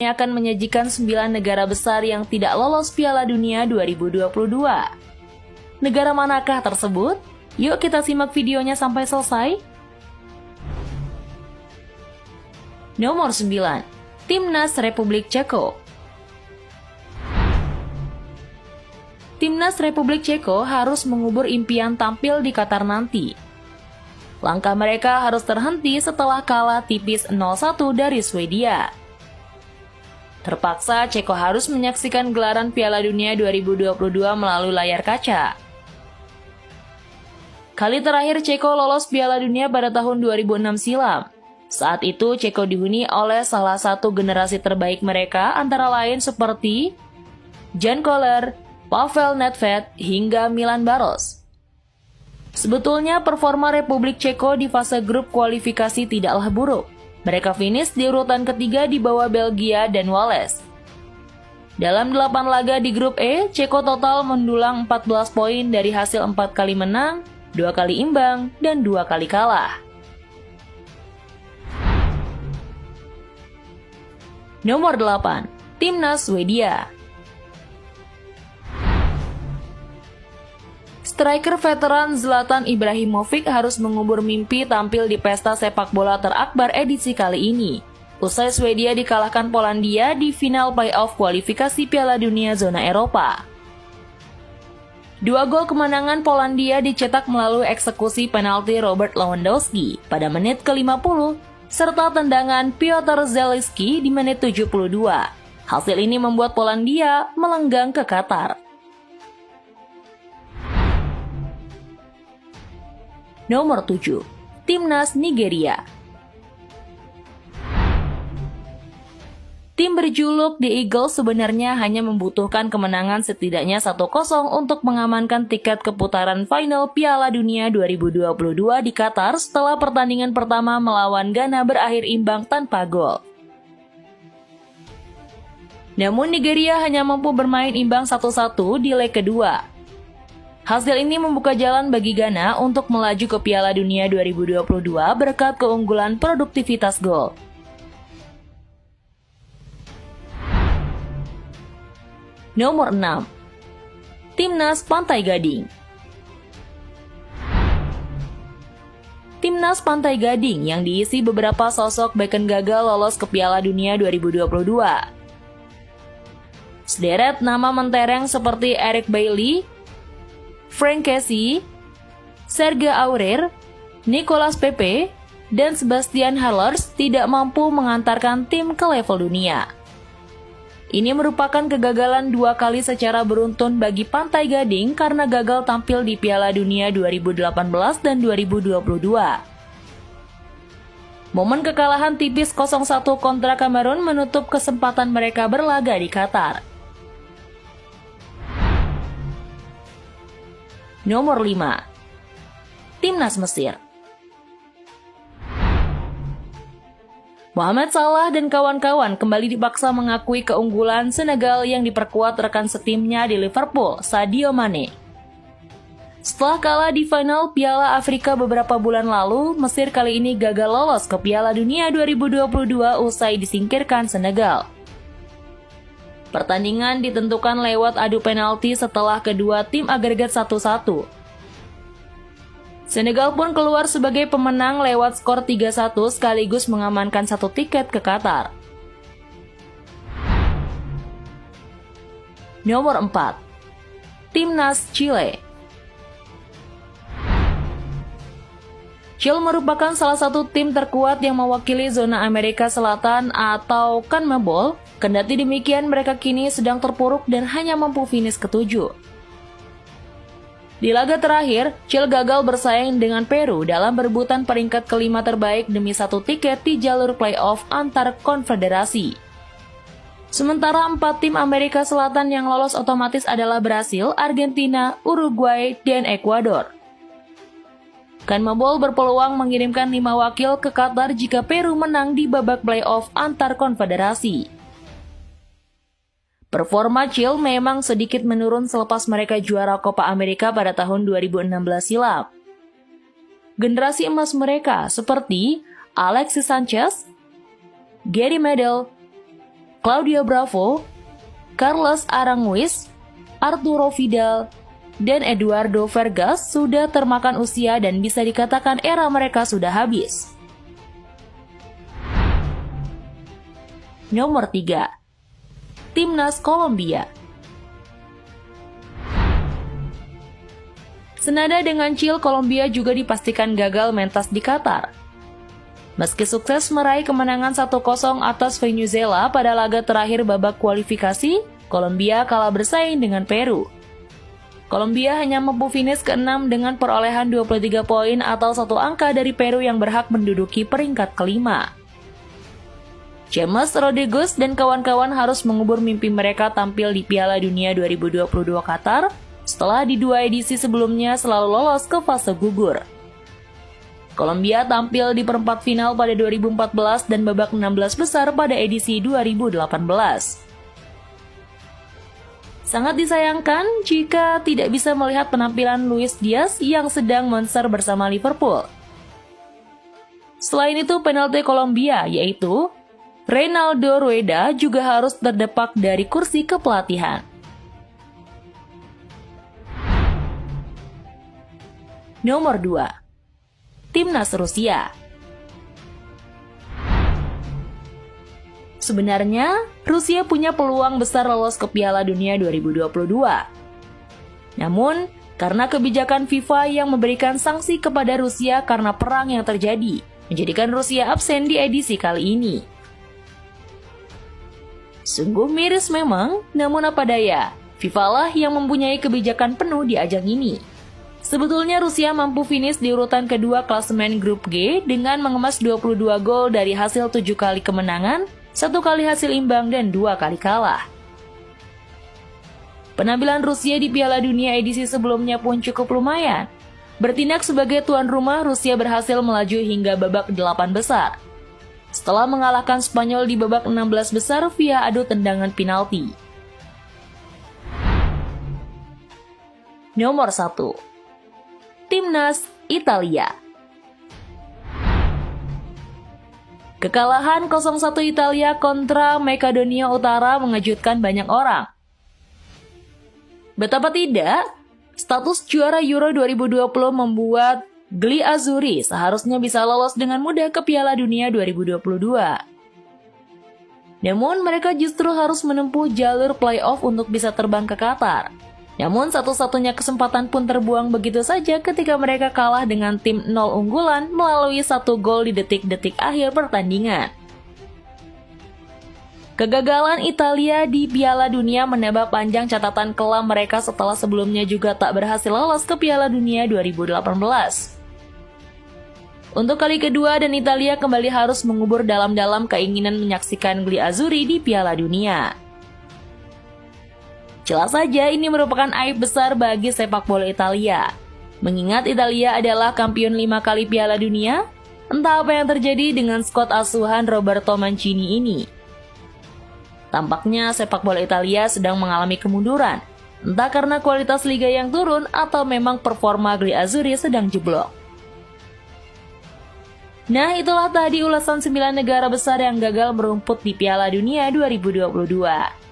akan menyajikan 9 negara besar yang tidak lolos Piala Dunia 2022. Negara manakah tersebut? Yuk kita simak videonya sampai selesai. Nomor 9. Timnas Republik Ceko. Timnas Republik Ceko harus mengubur impian tampil di Qatar nanti. Langkah mereka harus terhenti setelah kalah tipis 0-1 dari Swedia. Terpaksa Ceko harus menyaksikan gelaran Piala Dunia 2022 melalui layar kaca. Kali terakhir Ceko lolos Piala Dunia pada tahun 2006 silam. Saat itu Ceko dihuni oleh salah satu generasi terbaik mereka antara lain seperti Jan Koller, Pavel Nedved, hingga Milan Baros. Sebetulnya performa Republik Ceko di fase grup kualifikasi tidaklah buruk. Mereka finish di urutan ketiga di bawah Belgia dan Wales. Dalam 8 laga di grup E, Ceko total mendulang 14 poin dari hasil 4 kali menang, 2 kali imbang, dan 2 kali kalah. Nomor 8. Timnas Swedia. Striker veteran Zlatan Ibrahimovic harus mengubur mimpi tampil di pesta sepak bola terakbar edisi kali ini. Usai Swedia dikalahkan Polandia di final playoff kualifikasi Piala Dunia zona Eropa. 2 gol kemenangan Polandia dicetak melalui eksekusi penalti Robert Lewandowski pada menit ke-50, serta tendangan Piotr Zielinski di menit 72. Hasil ini membuat Polandia melenggang ke Qatar. Nomor 7. Timnas Nigeria. Tim berjuluk The Eagles sebenarnya hanya membutuhkan kemenangan setidaknya 1-0 untuk mengamankan tiket ke putaran final Piala Dunia 2022 di Qatar setelah pertandingan pertama melawan Ghana berakhir imbang tanpa gol. Namun Nigeria hanya mampu bermain imbang 1-1 di leg kedua. Hasil ini membuka jalan bagi Ghana untuk melaju ke Piala Dunia 2022 berkat keunggulan produktivitas gol. Nomor 6. Timnas Pantai Gading. Timnas Pantai Gading yang diisi beberapa sosok beken gagal lolos ke Piala Dunia 2022. Sederet nama mentereng seperti Eric Bailly, Frank Kessie, Serge Aurier, Nicolas Pepe, dan Sebastian Haller tidak mampu mengantarkan tim ke level dunia. Ini merupakan kegagalan 2 kali secara beruntun bagi Pantai Gading karena gagal tampil di Piala Dunia 2018 dan 2022. Momen kekalahan tipis 0-1 kontra Kamerun menutup kesempatan mereka berlaga di Qatar. Nomor 5. Timnas Mesir. Mohamed Salah dan kawan-kawan kembali dipaksa mengakui keunggulan Senegal yang diperkuat rekan setimnya di Liverpool, Sadio Mane. Setelah kalah di final Piala Afrika beberapa bulan lalu, Mesir kali ini gagal lolos ke Piala Dunia 2022 usai disingkirkan Senegal. Pertandingan ditentukan lewat adu penalti setelah kedua tim agregat 1-1. Senegal pun keluar sebagai pemenang lewat skor 3-1 sekaligus mengamankan 1 tiket ke Qatar. Nomor 4. Timnas Chile. Chile merupakan salah satu tim terkuat yang mewakili zona Amerika Selatan atau CONMEBOL. Kendati demikian, mereka kini sedang terpuruk dan hanya mampu finish ke-7. Di laga terakhir, Chile gagal bersaing dengan Peru dalam berebutan peringkat kelima terbaik demi 1 tiket di jalur playoff antar konfederasi. Sementara 4 tim Amerika Selatan yang lolos otomatis adalah Brasil, Argentina, Uruguay, dan Ekuador. CONMEBOL berpeluang mengirimkan 5 wakil ke Qatar jika Peru menang di babak playoff antar konfederasi. Performa Chile memang sedikit menurun selepas mereka juara Copa America pada tahun 2016 silam. Generasi emas mereka seperti Alexis Sanchez, Gary Medel, Claudio Bravo, Carlos Aranguiz, Arturo Vidal, dan Eduardo Vargas sudah termakan usia dan bisa dikatakan era mereka sudah habis. Nomor 3. Timnas Kolombia. Senada dengan Chile, Kolombia juga dipastikan gagal mentas di Qatar. Meski sukses meraih kemenangan 1-0 atas Venezuela pada laga terakhir babak kualifikasi, Kolombia kalah bersaing dengan Peru. Kolombia hanya mampu finish ke-6 dengan perolehan 23 poin atau satu angka dari Peru yang berhak menduduki peringkat kelima. James Rodriguez dan kawan-kawan harus mengubur mimpi mereka tampil di Piala Dunia 2022 Qatar setelah di 2 edisi sebelumnya selalu lolos ke fase gugur. Kolombia tampil di perempat final pada 2014 dan babak 16 besar pada edisi 2018. Sangat disayangkan jika tidak bisa melihat penampilan Luis Diaz yang sedang monster bersama Liverpool. Selain itu, penalti Kolombia yaitu Reinaldo Rueda juga harus terdepak dari kursi kepelatihan. Nomor 2. Timnas Rusia. Sebenarnya, Rusia punya peluang besar lolos ke Piala Dunia 2022. Namun, karena kebijakan FIFA yang memberikan sanksi kepada Rusia karena perang yang terjadi, menjadikan Rusia absen di edisi kali ini. Sungguh miris memang, namun apa daya, FIFA lah yang mempunyai kebijakan penuh di ajang ini. Sebetulnya Rusia mampu finish di urutan kedua klasemen grup G dengan mengemas 22 gol dari hasil 7 kali kemenangan, 1 kali hasil imbang, dan 2 kali kalah. Penampilan Rusia di Piala Dunia edisi sebelumnya pun cukup lumayan. Bertindak sebagai tuan rumah, Rusia berhasil melaju hingga babak 8 besar. Setelah mengalahkan Spanyol di babak 16 besar via adu tendangan penalti. Nomor 1. Timnas Italia. Kekalahan 0-1 Italia kontra Makedonia Utara mengejutkan banyak orang. Betapa tidak, status juara Euro 2020 membuat Gli Azzurri seharusnya bisa lolos dengan mudah ke Piala Dunia 2022. Namun mereka justru harus menempuh jalur playoff untuk bisa terbang ke Qatar. Namun satu-satunya kesempatan pun terbuang begitu saja ketika mereka kalah dengan tim 0 unggulan melalui 1 gol di detik-detik akhir pertandingan. Kegagalan Italia di Piala Dunia menambah panjang catatan kelam mereka setelah sebelumnya juga tak berhasil lolos ke Piala Dunia 2018. Untuk kali kedua dan Italia kembali harus mengubur dalam-dalam keinginan menyaksikan Gli Azzurri di Piala Dunia. Jelas saja ini merupakan aib besar bagi sepak bola Italia. Mengingat Italia adalah kampiun 5 kali Piala Dunia, entah apa yang terjadi dengan skuad asuhan Roberto Mancini ini. Tampaknya sepak bola Italia sedang mengalami kemunduran, entah karena kualitas liga yang turun atau memang performa Gli Azzurri sedang jeblok. Nah, itulah tadi ulasan 9 negara besar yang gagal merumput di Piala Dunia 2022.